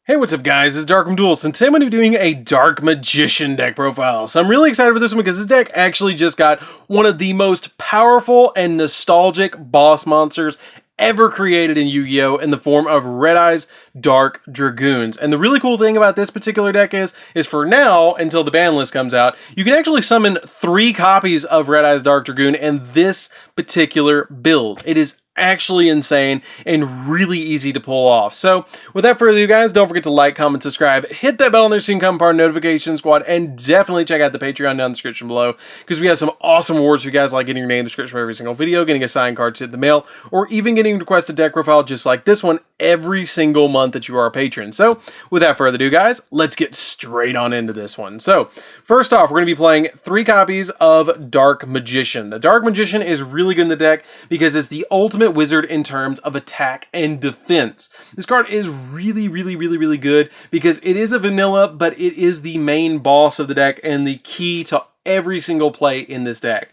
Hey, what's up guys, it's DarkArmedDuelist, and today I'm going to be doing a Dark Magician deck profile. So I'm really excited for this one because this deck actually just got one of the most powerful and nostalgic boss monsters ever created in Yu-Gi-Oh! In the form of Red Eyes Dark Dragoons. And the really cool thing about this particular deck is for now, until the ban list comes out, you can actually summon 3 copies of Red Eyes Dark Dragoon in this particular build. It is actually insane and really easy to pull off. So without further ado guys, don't forget to like, comment, subscribe, hit that bell on there so you can become part of the notification squad, and definitely check out the Patreon down in the description below because we have some awesome rewards for you guys, like getting your name in the description for every single video, getting a signed card sent in the mail, or even getting requested deck profile just like this one every single month that you are a patron. So without further ado guys, let's get straight on into this one. So first off, we're going to be playing 3 copies of Dark Magician. The Dark Magician is really good in the deck because it's the ultimate wizard in terms of attack and defense. This card is really good because it is a vanilla, but it is the main boss of the deck and the key to every single play in this deck.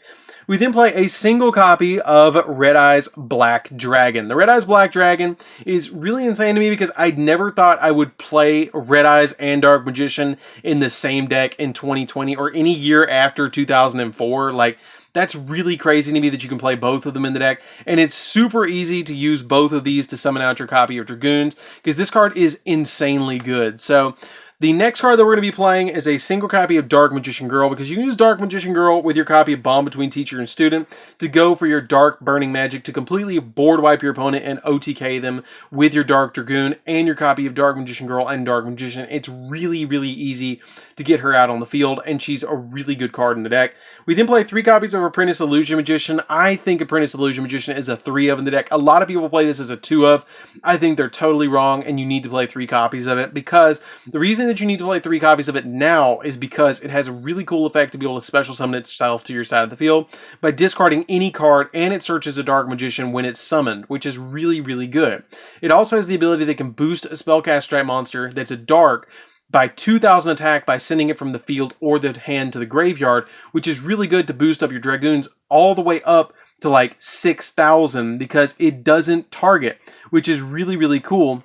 We then play a single copy of Red Eyes Black Dragon. The Red Eyes Black Dragon is really insane to me because I never thought I would play Red Eyes and Dark Magician in the same deck in 2020 or any year after 2004. Like, that's really crazy to me that you can play both of them in the deck, and it's super easy to use both of these to summon out your copy of Dragoons, because this card is insanely good. So the next card that we're going to be playing is a single copy of Dark Magician Girl, because you can use Dark Magician Girl with your copy of Bond Between Teacher and Student to go for your Dark Burning Magic to completely board wipe your opponent and OTK them with your Dark Dragoon and your copy of Dark Magician Girl and Dark Magician. It's really easy to get her out on the field, and she's a really good card in the deck. We then play 3 copies of Apprentice Illusion Magician. I think Apprentice Illusion Magician is a 3 of in the deck. A lot of people play this as a 2 of. I think they're totally wrong, and you need to play 3 copies of it, because the reason that you need to play 3 copies of it now is because it has a really cool effect to be able to special summon itself to your side of the field by discarding any card, and it searches a Dark Magician when it's summoned, which is really good. It also has the ability that can boost a spellcast strike monster that's a dark by 2,000 attack by sending it from the field or the hand to the graveyard, which is really good to boost up your Dragoons all the way up to like 6,000 because it doesn't target, which is really cool.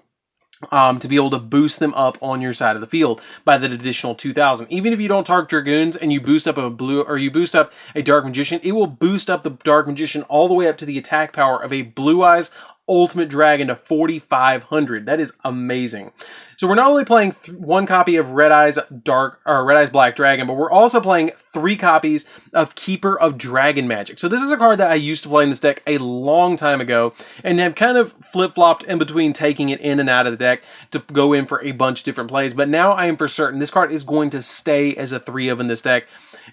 To be able to boost them up on your side of the field by that additional 2,000. Even if you don't target Dragoons and you boost up a blue, or you boost up a Dark Magician, it will boost up the Dark Magician all the way up to the attack power of a Blue Eyes Ultimate Dragon to 4,500. That is amazing. So we're not only playing 1 copy of Red Eyes Black Dragon, but we're also playing 3 copies of Keeper of Dragon Magic. So this is a card that I used to play in this deck a long time ago, and have kind of flip-flopped in between taking it in and out of the deck to go in for a bunch of different plays. But now I am for certain this card is going to stay as a 3 of in this deck.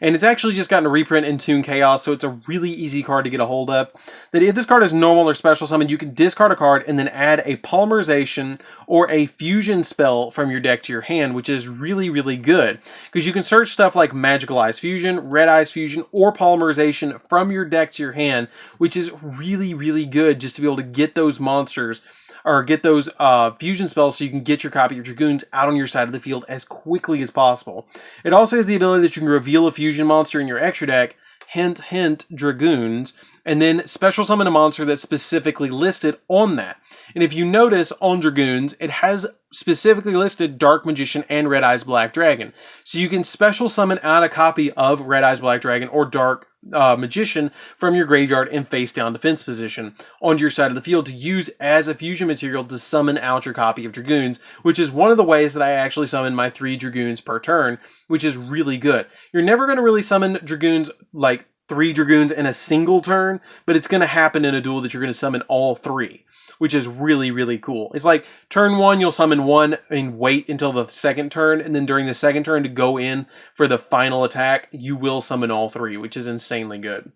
And it's actually just gotten a reprint in Toon Chaos, so it's a really easy card to get a hold of. That if this card is normal or special summon, you can discard a card and then add a Polymerization or a Fusion spell from your deck to your hand, which is really good. Because you can search stuff like Magical Eyes Fusion, Red Eyes Fusion, or Polymerization from your deck to your hand, which is really good just to be able to get those monsters or get those fusion spells so you can get your copy of Dragoons out on your side of the field as quickly as possible. It also has the ability that you can reveal a fusion monster in your extra deck, hint, Dragoons, and then special summon a monster that's specifically listed on that. And if you notice on Dragoons, it has specifically listed Dark Magician and Red Eyes Black Dragon. So you can special summon out a copy of Red Eyes Black Dragon or Dark Magician from your graveyard in face down defense position onto your side of the field to use as a fusion material to summon out your copy of Dragoons, which is one of the ways that I actually summon my 3 Dragoons per turn, which is really good. You're never going to really summon Dragoons like 3 Dragoons in a single turn, but it's going to happen in a duel that you're going to summon all 3, which is really cool. It's like turn 1, you'll summon 1 and wait until the second turn, and then during the second turn to go in for the final attack, you will summon all 3, which is insanely good.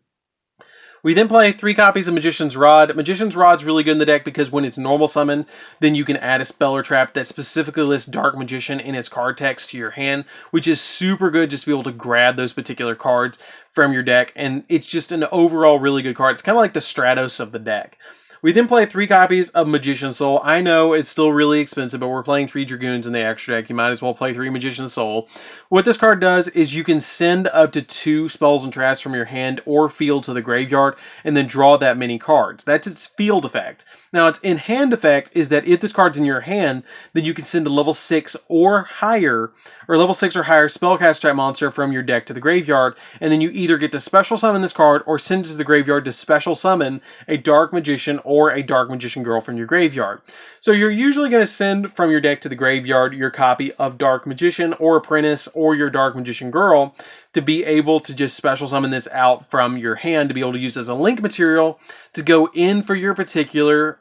We then play 3 copies of Magician's Rod. Magician's Rod's really good in the deck because when it's normal summon, then you can add a spell or trap that specifically lists Dark Magician in its card text to your hand, which is super good just to be able to grab those particular cards from your deck, and it's just an overall really good card. It's kind of like the Stratos of the deck. We then play 3 copies of Magician's Soul. I know it's still really expensive, but we're playing 3 Dragoons in the extra deck. You might as well play 3 Magician's Soul. What this card does is you can send up to 2 spells and traps from your hand or field to the graveyard and then draw that many cards. That's its field effect. Now, its in-hand effect is that if this card's in your hand, then you can send a level 6 or higher, or level 6 or higher spellcast type monster from your deck to the graveyard, and then you either get to special summon this card or send it to the graveyard to special summon a Dark Magician or a Dark Magician Girl from your graveyard. So you're usually going to send from your deck to the graveyard your copy of Dark Magician or Apprentice or your Dark Magician Girl to be able to just special summon this out from your hand to be able to use as a link material to go in for your particular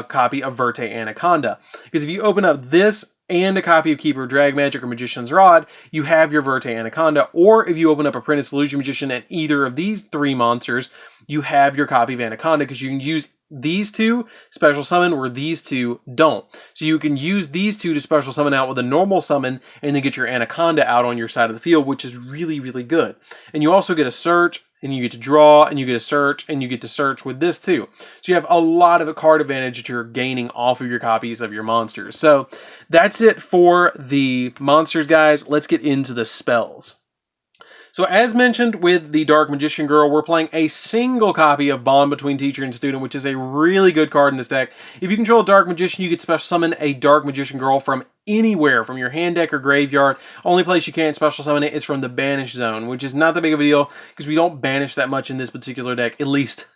copy of Verte Anaconda. Because if you open up this and a copy of Keeper of Drag Magic or Magician's Rod, you have your Verte Anaconda. Or if you open up Apprentice Illusion Magician and either of these three monsters, you have your copy of Anaconda, because you can use these two special summon where these two don't. So you can use these two to special summon out with a normal summon and then get your Anaconda out on your side of the field, which is really, really good. And you also get a search, and you get to draw, and you get a search, and you get to search with this too. So you have a lot of a card advantage that you're gaining off of your copies of your monsters. So that's it for the monsters, guys. Let's get into the spells. So as mentioned with the Dark Magician Girl, we're playing a single copy of Bond Between Teacher and Student, which is a really good card in this deck. If you control a Dark Magician, you can special summon a Dark Magician Girl from anywhere, from your hand deck or graveyard. Only place you can't special summon it is from the Banish Zone, which is not that big of a deal, because we don't banish that much in this particular deck, at least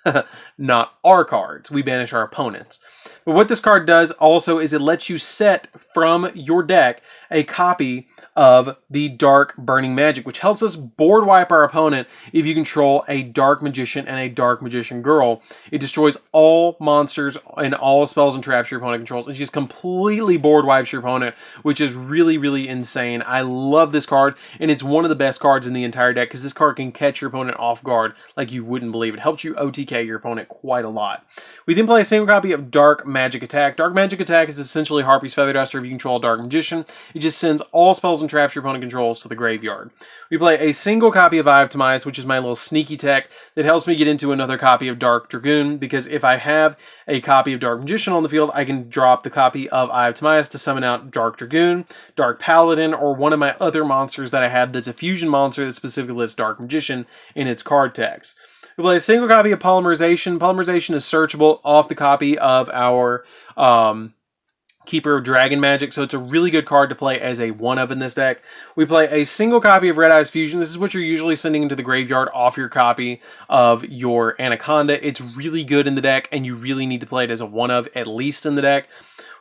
not our cards. We banish our opponents. But what this card does also is it lets you set from your deck a copy of the Dark Burning Magic, which helps us board wipe our opponent if you control a Dark Magician and a Dark Magician Girl. It destroys all monsters and all spells and traps your opponent controls. It just completely board wipes your opponent, which is really, really insane. I love this card, and it's one of the best cards in the entire deck, because this card can catch your opponent off guard like you wouldn't believe. It helps you OTK your opponent quite a lot. We then play a single copy of Dark Magic Attack. Dark Magic Attack is essentially Harpy's Feather Duster if you control a Dark Magician. It just sends all spells and traps your opponent controls to the graveyard. We play a single copy of Eye of Timaeus, which is my little sneaky tech that helps me get into another copy of Dark Dragoon, because if I have a copy of Dark Magician on the field, I can drop the copy of Eye of Timaeus to summon out Dark Dragoon, Dark Paladin, or one of my other monsters that I have that's a fusion monster that specifically lists Dark Magician in its card text. We play a single copy of Polymerization. Polymerization is searchable off the copy of our Keeper of Dragon Magic, so it's a really good card to play as a one-of in this deck. We play a single copy of Red Eyes Fusion. This is what you're usually sending into the graveyard off your copy of your Anaconda. It's really good in the deck, and you really need to play it as a one-of, at least in the deck.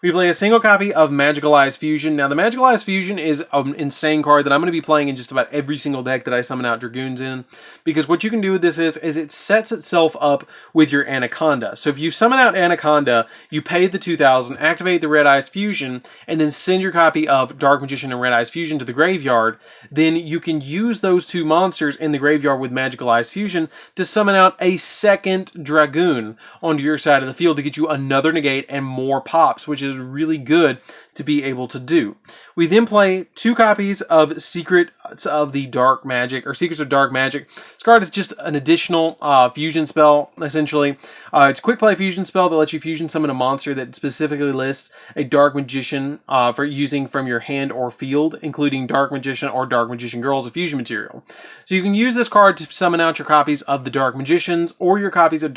We play a single copy of Magical Eyes Fusion. Now, the Magical Eyes Fusion is an insane card that I'm going to be playing in just about every single deck that I summon out Dragoons in, because what you can do with this is it sets itself up with your Anaconda. So if you summon out Anaconda, you pay the 2,000, activate the Red Eyes Fusion, and then send your copy of Dark Magician and Red Eyes Fusion to the graveyard, then you can use those two monsters in the graveyard with Magical Eyes Fusion to summon out a second Dragoon onto your side of the field to get you another negate and more pops, which is really good to be able to do. We then play two copies of Secrets of the Dark Magic, or Secrets of Dark Magic. This card is just an additional fusion spell, essentially. It's a quick play fusion spell that lets you fusion summon a monster that specifically lists a Dark Magician for using from your hand or field, including Dark Magician or Dark Magician Girl as a fusion material. So you can use this card to summon out your copies of the Dark Magicians or your copies of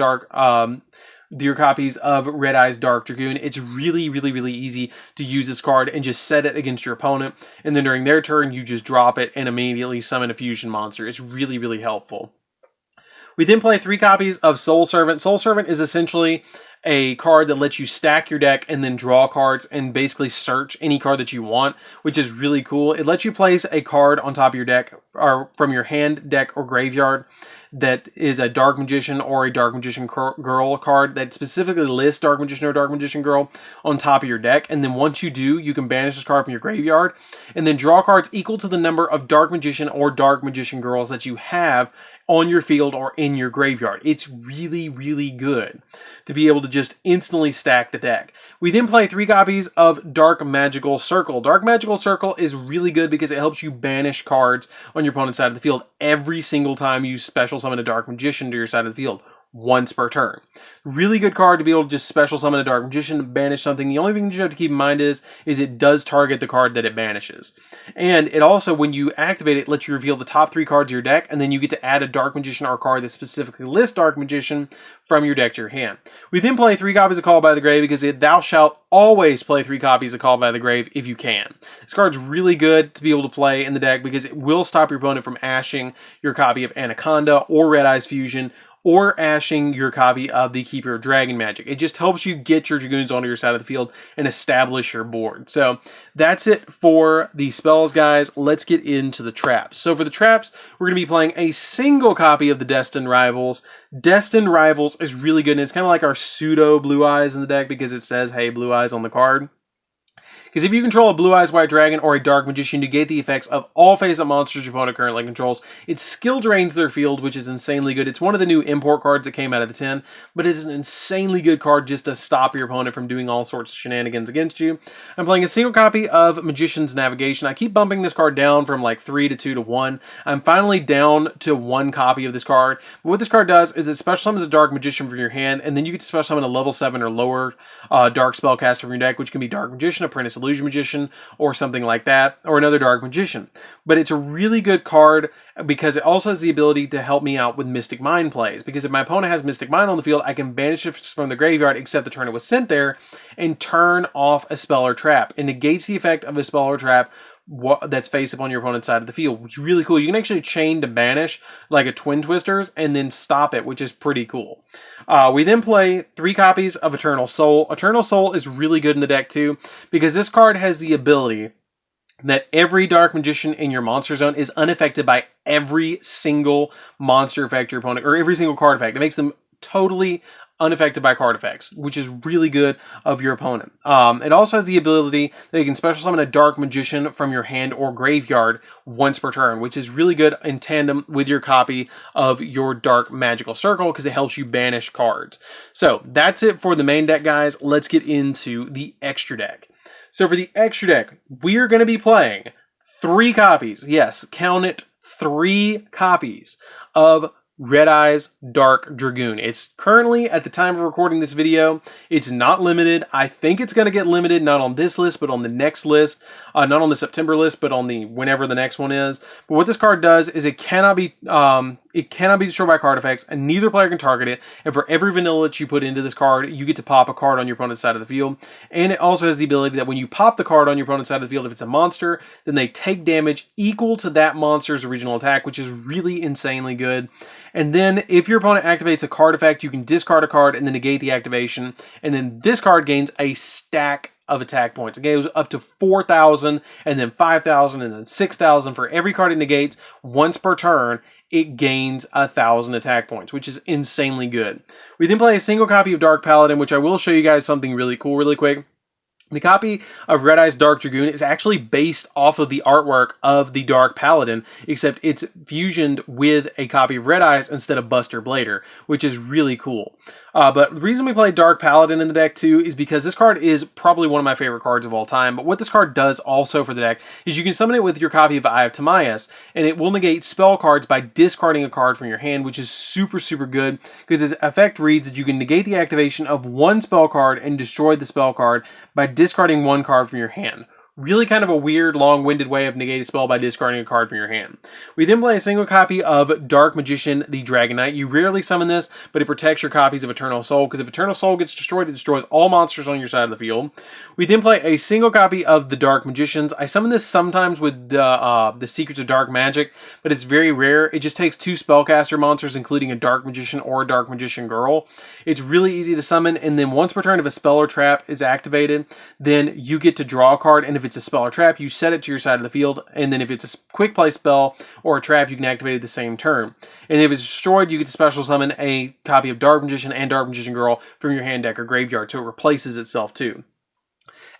your copies of Red Eyes Dark Dragoon. It's really, really, really easy to use this card and just set it against your opponent, and then during their turn, you just drop it and immediately summon a fusion monster. It's really, really helpful. We then play three copies of Soul Servant. Soul Servant is essentially a card that lets you stack your deck and then draw cards and basically search any card that you want, which is really cool. It lets you place a card on top of your deck or from your hand, deck, or graveyard that is a Dark Magician or a Dark Magician Girl card that specifically lists Dark Magician or Dark Magician Girl on top of your deck. And then once you do, you can banish this card from your graveyard and then draw cards equal to the number of Dark Magician or Dark Magician Girls that you have on your field or in your graveyard. It's really, really good to be able to just instantly stack the deck. We then play three copies of Dark Magical Circle. Dark Magical Circle is really good because it helps you banish cards on your opponent's side of the field every single time you special summon a Dark Magician to your side of the field. once per turn. Really good card to be able to just special summon a Dark Magician to banish something. The only thing you have to keep in mind is it does target the card that it banishes. And it also, when you activate it, lets you reveal the top 3 cards of your deck, and then you get to add a Dark Magician or card that specifically lists Dark Magician from your deck to your hand. We then play 3 copies of Call by the Grave because thou shalt always play 3 copies of Call by the Grave if you can. This card's really good to be able to play in the deck because it will stop your opponent from ashing your copy of Anaconda or Red Eyes Fusion, or ashing your copy of the Keeper of Dragon Magic. It just helps you get your Dragoons onto your side of the field and establish your board. So that's it for the spells, guys. Let's get into the traps. So for the traps, we're going to be playing a single copy of the Destined Rivals. Destined Rivals is really good, and it's kind of like our pseudo Blue Eyes in the deck because it says, hey, Blue Eyes on the card. Because if you control a Blue Eyes White Dragon or a Dark Magician, negate the effects of all face-up monsters your opponent currently controls. It skill drains their field, which is insanely good. It's one of the new import cards that came out of the 10, but it's an insanely good card just to stop your opponent from doing all sorts of shenanigans against you. I'm playing a single copy of Magician's Navigation. I keep bumping this card down from like 3 to 2 to 1. I'm finally down to 1 copy of this card. But what this card does is it special summons a Dark Magician from your hand, and then you get to special summon a level 7 or lower Dark Spellcaster from your deck, which can be Dark Magician, Apprentice Illusion Magician, or something like that, or another Dark Magician. But it's a really good card because it also has the ability to help me out with Mystic Mind plays. Because if my opponent has Mystic Mind on the field, I can banish it from the graveyard except the turn it was sent there, and turn off a spell or trap. It negates the effect of a spell or trap that's face up on your opponent's side of the field, which is really cool. You can actually chain to banish like a Twin Twisters and then stop it, which is pretty cool. We then play 3 copies of Eternal Soul. Eternal Soul is really good in the deck too because this card has the ability that every Dark Magician in your monster zone is unaffected by every single monster effect your opponent, or every single card effect. It makes them totally unaffected by card effects, which is really good of your opponent. It also has the ability that you can special summon a Dark Magician from your hand or graveyard once per turn, which is really good in tandem with your copy of your Dark Magical Circle because it helps you banish cards. So that's it for the main deck, guys. Let's get into the extra deck. So for the extra deck, we are going to be playing 3 copies. Yes, count it, 3 copies of Red Eyes Dark Dragoon. It's currently, at the time of recording this video, it's not limited. I think it's going to get limited, not on this list, but on the next list. Not on the September list, but on the whenever the next one is. But what this card does is it cannot be destroyed by card effects, and neither player can target it. And for every vanilla that you put into this card, you get to pop a card on your opponent's side of the field. And it also has the ability that when you pop the card on your opponent's side of the field, if it's a monster, then they take damage equal to that monster's original attack, which is really insanely good. And then if your opponent activates a card effect, you can discard a card and then negate the activation. And then this card gains a stack of attack points. It goes up to 4,000 and then 5,000 and then 6,000 for every card it negates. Once per turn, it gains 1,000 attack points, which is insanely good. We then play a single copy of Dark Paladin, which I will show you guys something really cool really quick. The copy of Red Eyes Dark Dragoon is actually based off of the artwork of the Dark Paladin, except it's fusioned with a copy of Red Eyes instead of Buster Blader, which is really cool. But the reason we play Dark Paladin in the deck too is because this card is probably one of my favorite cards of all time. But what this card does also for the deck is you can summon it with your copy of Eye of Timaeus, and it will negate spell cards by discarding a card from your hand, which is super, super good because its effect reads that you can negate the activation of 1 spell card and destroy the spell card by discarding 1 card from your hand. Really kind of a weird, long-winded way of negating a spell by discarding a card from your hand. We then play a single copy of Dark Magician, the Dragon Knight. You rarely summon this, but it protects your copies of Eternal Soul, because if Eternal Soul gets destroyed, it destroys all monsters on your side of the field. We then play a single copy of the Dark Magicians. I summon this sometimes with the Secrets of Dark Magic, but it's very rare. It just takes 2 spellcaster monsters, including a Dark Magician or a Dark Magician Girl. It's really easy to summon, and then once per turn, if a spell or trap is activated, then you get to draw a card, and if it's a spell or trap, you set it to your side of the field, and then if it's a quick play spell or a trap, you can activate it the same turn. And if it's destroyed, you get to special summon a copy of Dark Magician and Dark Magician Girl from your hand, deck, or graveyard, so it replaces itself too.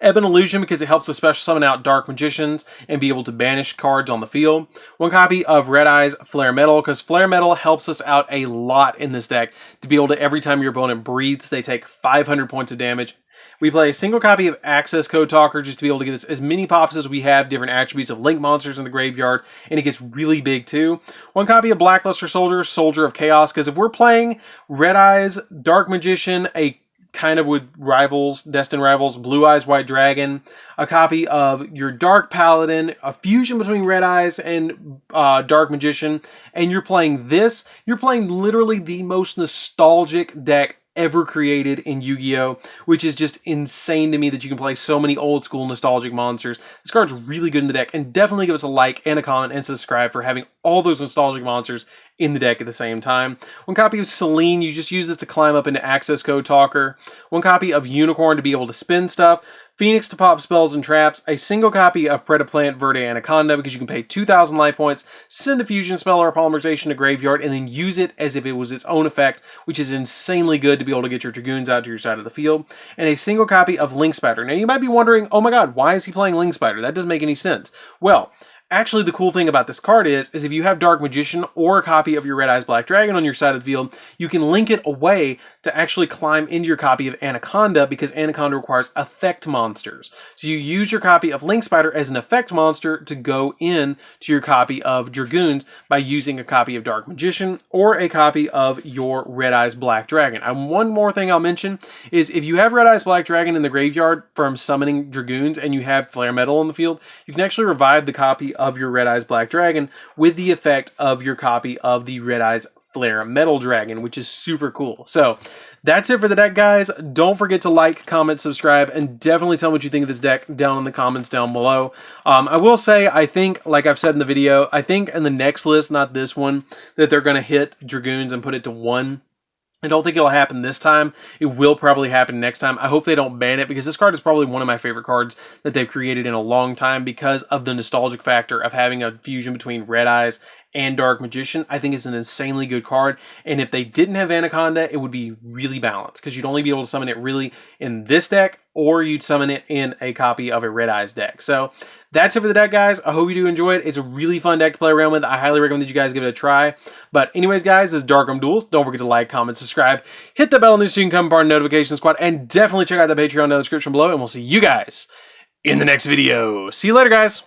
Ebon Illusion, because it helps to special summon out Dark Magicians and be able to banish cards on the field. 1 copy of Red Eyes Flare Metal, because Flare Metal helps us out a lot in this deck to be able to, every time your opponent breathes, they take 500 points of damage. We play a single copy of Access Code Talker just to be able to get us as many pops as we have, different attributes of Link monsters in the graveyard, and it gets really big too. One copy of Blackluster Soldier, Soldier of Chaos, because if we're playing Red Eyes, Dark Magician, a kind of with rivals, Destined Rivals, Blue Eyes White Dragon, a copy of your Dark Paladin, a fusion between Red Eyes and Dark Magician, and you're playing this, you're playing literally the most nostalgic deck ever created in Yu-Gi-Oh!, which is just insane to me that you can play so many old school nostalgic monsters. This card's really good in the deck, and definitely give us a like and a comment and subscribe for having all those nostalgic monsters in the deck at the same time. One copy of Selene, you just use this to climb up into Access Code Talker. One copy of Unicorn to be able to spin stuff. Phoenix to pop spells and traps. A single copy of Predaplant Verde Anaconda because you can pay 2,000 life points, send a fusion spell or a polymerization to graveyard, and then use it as if it was its own effect, which is insanely good to be able to get your Dragoons out to your side of the field. And a single copy of Link Spider. Now you might be wondering, oh my god, why is he playing Link Spider? That doesn't make any sense. Well, actually, the cool thing about this card is if you have Dark Magician or a copy of your Red Eyes Black Dragon on your side of the field, you can link it away to actually climb into your copy of Anaconda because Anaconda requires effect monsters. So you use your copy of Link Spider as an effect monster to go in to your copy of Dragoons by using a copy of Dark Magician or a copy of your Red Eyes Black Dragon. And one more thing I'll mention is if you have Red Eyes Black Dragon in the graveyard from summoning Dragoons and you have Flare Metal on the field, you can actually revive the copy of your Red Eyes Black Dragon with the effect of your copy of the Red Eyes Flare Metal Dragon, which is super cool. So that's it for the deck, guys. Don't forget to like, comment, subscribe, and definitely tell me what you think of this deck down in the comments down below. I will say, I think, like I've said in the video, I think in the next list, not this one, that they're going to hit Dragoons and put it to 1. I don't think it'll happen this time. It will probably happen next time. I hope they don't ban it because this card is probably one of my favorite cards that they've created in a long time because of the nostalgic factor of having a fusion between Red Eyes and Dark Magician. I think it's an insanely good card, and if they didn't have Anaconda, it would be really balanced because you'd only be able to summon it really in this deck, or you'd summon it in a copy of a Red Eyes deck. So that's it for the deck, guys. I hope you do enjoy it. It's a really fun deck to play around with. I highly recommend that you guys give it a try. But anyways, guys, this is DarkArmedDuelist. Don't forget to like, comment, subscribe, hit the bell on this so you can come part of the notification squad, and definitely check out the Patreon in the description below, and we'll see you guys in the next video. See you later, guys.